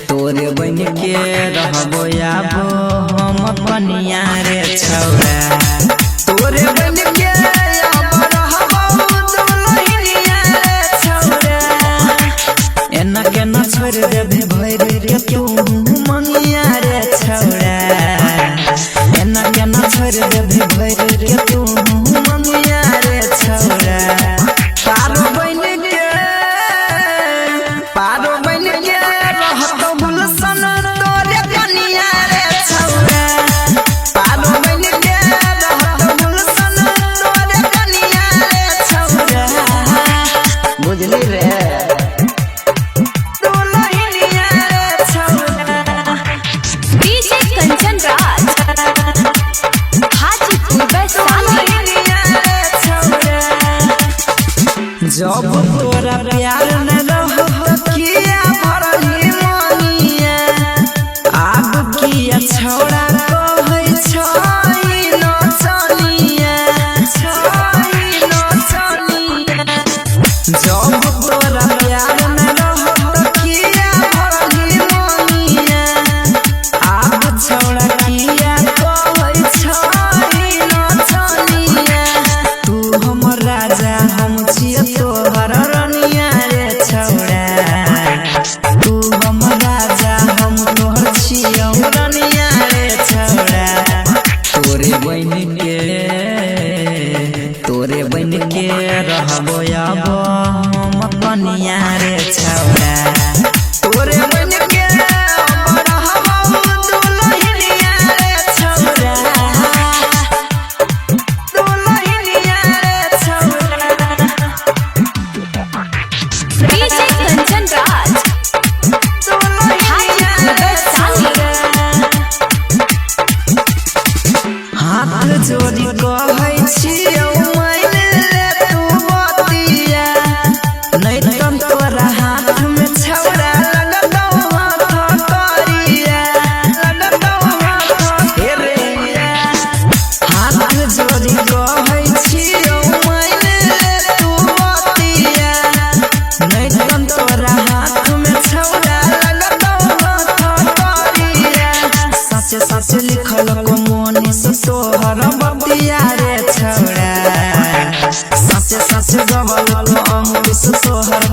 तोरे बन के रहबो आबो हम बनिया रे छौड़ा। तोरे बन के आबो रहबो दुल्हनिया रे छौड़ा। एना केना छोड़ देबे भइर के तू मनिया रे छौड़ा। एना केना छोड़ देबे भइर के तू मनिया रे छौड़ा। जब तोरा प्यार न रहो किया भरली मनिया। आब किया छौड़ा कहै छई नचनिया छई नचनिया। जब तोरा प्यार न रहो किया भरली मनिया। आब छौड़ा किया कहै छई नचनिया। तू हमर राजा हम छियै तोहर रनिया रे छौड़ा। तू हमर राजा हम तोहर छियै रनिया रे छौड़ा। तोरे बन के रहबो आबो हम बनिया रे छौड़ा। तोरे बन के रहबो दुल्हनिया रे छौड़ा। दुल्हनिया रे छौड़ा। हाथ जोड़ी कहै छियौ माइन ले तू बतिया। नहीं तन तोरा हाथ में छौड़ा लगतौ हाथ करिया। लगतौ हाथ हेरिया। हाथ जोड़ी कहै छियौ माइन ले तू बतिया। नहीं तन तोरा हाथ में छौड़ा लगतौ हाथ करिया। सच सच लिखल को मोनी से तोहर बतिया रे छौड़ा। सच सच गवल को अमृत तोहर